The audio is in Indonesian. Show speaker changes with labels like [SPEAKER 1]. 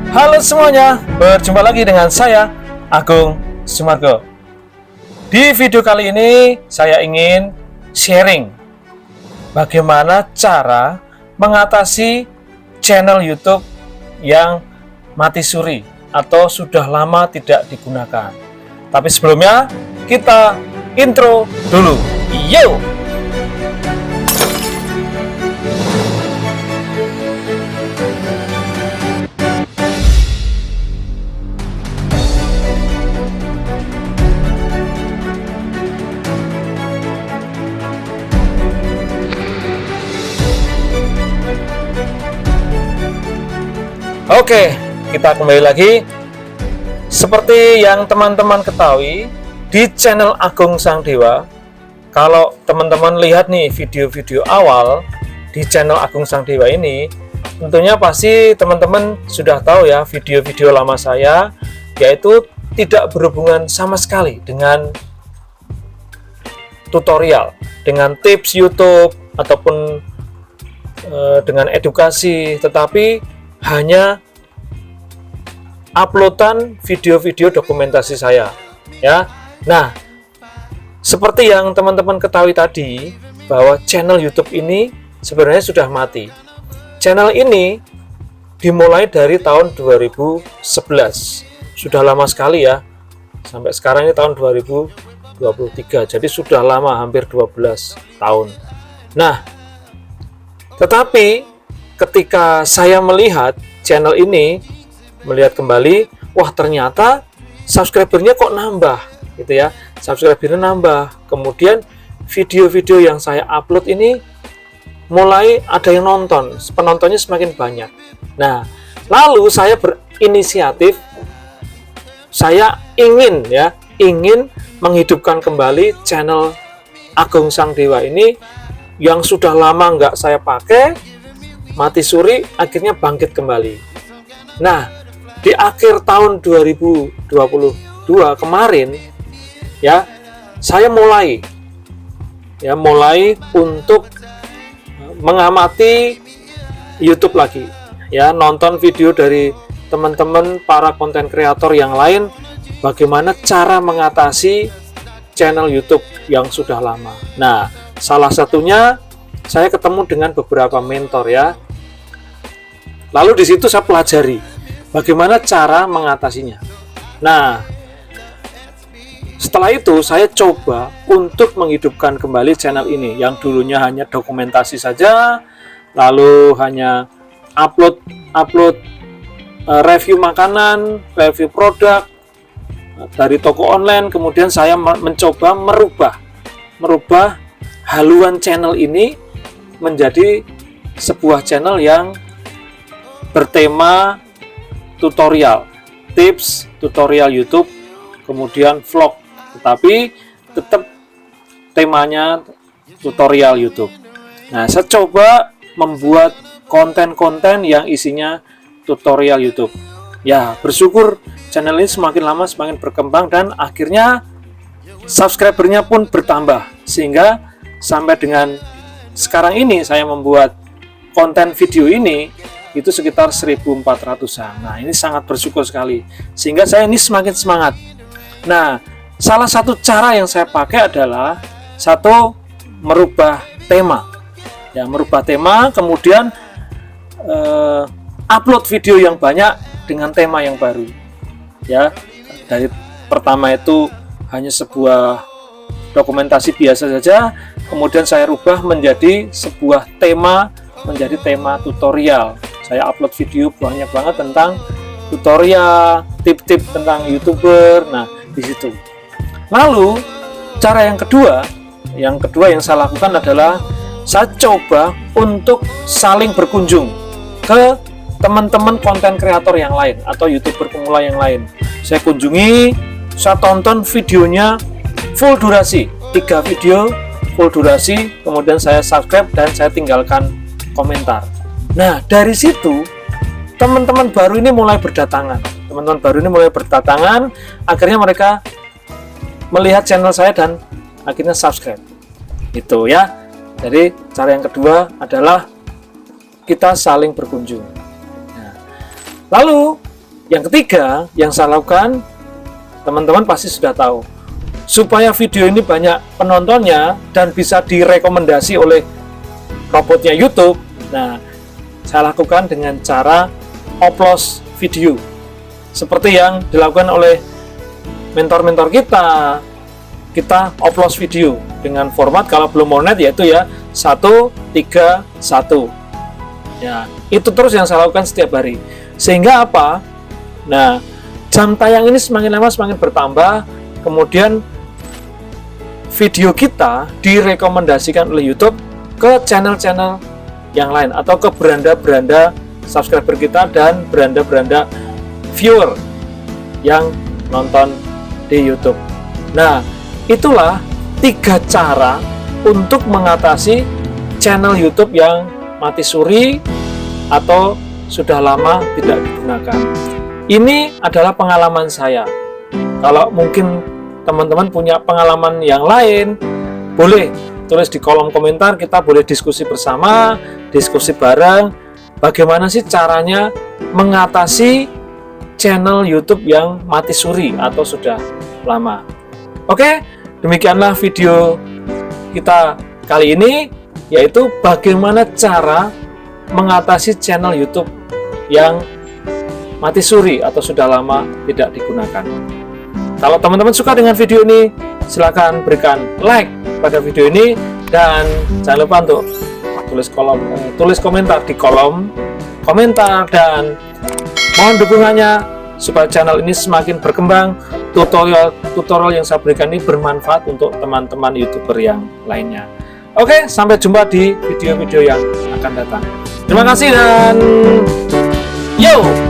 [SPEAKER 1] Halo semuanya, berjumpa lagi dengan saya, Agung Sumargo. Di video kali ini, saya ingin sharing bagaimana cara mengatasi channel YouTube yang mati suri atau sudah lama tidak digunakan. Tapi sebelumnya, kita intro dulu. Yo! Oke, kita kembali lagi. Seperti yang teman-teman ketahui, di channel Agung Sang Dewa, kalau teman-teman lihat nih video-video awal di channel Agung Sang Dewa ini, tentunya pasti teman-teman sudah tahu ya video-video lama saya, yaitu tidak berhubungan sama sekali dengan tutorial, dengan tips YouTube, ataupun dengan edukasi, tetapi hanya uploadan video-video dokumentasi saya ya. Nah, seperti yang teman-teman ketahui tadi bahwa channel YouTube ini sebenarnya sudah mati. Channel ini dimulai dari tahun 2011. Sudah lama sekali ya. Sampai sekarang ini tahun 2023. Jadi sudah lama, hampir 12 tahun. Nah, tetapi ketika saya melihat channel ini, melihat kembali, wah ternyata subscribernya kok nambah gitu ya, subscribernya nambah. Kemudian video-video yang saya upload ini mulai ada yang nonton, penontonnya semakin banyak. Nah, lalu saya berinisiatif, saya ingin menghidupkan kembali channel Agung Sang Dewa ini yang sudah lama nggak saya pakai, mati suri, akhirnya bangkit kembali. Nah, di akhir tahun 2022 kemarin ya, saya mulai untuk mengamati YouTube lagi ya, nonton video dari teman-teman para konten kreator yang lain, bagaimana cara mengatasi channel YouTube yang sudah lama. Nah, salah satunya saya ketemu dengan beberapa mentor ya. Lalu di situ saya pelajari bagaimana cara mengatasinya. Nah, setelah itu saya coba untuk menghidupkan kembali channel ini yang dulunya hanya dokumentasi saja, lalu hanya upload review makanan, review produk dari toko online. Kemudian saya mencoba merubah haluan channel ini menjadi sebuah channel yang bertema tutorial, tips, tutorial YouTube, kemudian vlog, tetapi tetap temanya tutorial YouTube. Nah, saya coba membuat konten-konten yang isinya tutorial YouTube. Ya, bersyukur channel ini semakin lama semakin berkembang dan akhirnya subscribernya pun bertambah, sehingga sampai dengan sekarang ini saya membuat konten video ini itu sekitar 1.400-an. Nah, ini sangat bersyukur sekali, sehingga saya ini semakin semangat. Nah, salah satu cara yang saya pakai adalah merubah tema ya, kemudian upload video yang banyak dengan tema yang baru ya. Dari pertama itu hanya sebuah dokumentasi biasa saja, kemudian saya rubah menjadi sebuah tema, menjadi tema tutorial. Saya upload video banyak banget tentang tutorial, tip-tip tentang YouTuber. Nah, di situ. Lalu, cara yang kedua yang saya lakukan adalah saya coba untuk saling berkunjung ke teman-teman konten kreator yang lain atau YouTuber pemula yang lain. Saya kunjungi, saya tonton videonya full durasi, 3 video full durasi, kemudian saya subscribe dan saya tinggalkan komentar. Nah, dari situ teman-teman baru ini mulai berdatangan. Akhirnya mereka melihat channel saya dan akhirnya subscribe. Itu ya. Jadi cara yang kedua adalah kita saling berkunjung. Nah, lalu Yang ketiga yang saya lakukan, teman-teman pasti sudah tahu, supaya video ini banyak penontonnya dan bisa direkomendasi oleh robotnya YouTube. Nah, saya lakukan dengan cara upload video seperti yang dilakukan oleh mentor-mentor kita. Kita upload video dengan format, kalau belum monet yaitu ya 1:3:1. Ya, itu terus yang saya lakukan setiap hari. Sehingga apa? Nah, jam tayang ini semakin lama semakin bertambah, kemudian video kita direkomendasikan oleh YouTube ke channel-channel yang lain atau ke beranda-beranda subscriber kita dan beranda-beranda viewer yang nonton di YouTube. Nah, itulah 3 cara untuk mengatasi channel YouTube yang mati suri atau sudah lama tidak digunakan. Ini adalah pengalaman saya. Kalau mungkin teman-teman punya pengalaman yang lain, boleh tulis di kolom komentar, kita boleh diskusi bersama, diskusi bareng, bagaimana sih caranya mengatasi channel YouTube yang mati suri atau sudah lama. Oke, demikianlah video kita kali ini, yaitu bagaimana cara mengatasi channel YouTube yang mati suri atau sudah lama tidak digunakan. Kalau teman-teman suka dengan video ini, silakan berikan like pada video ini dan jangan lupa untuk tulis komentar di kolom komentar, dan mohon dukungannya supaya channel ini semakin berkembang. Tutorial yang saya berikan ini bermanfaat untuk teman-teman YouTuber yang lainnya. Oke, sampai jumpa di video-video yang akan datang. Terima kasih dan yo!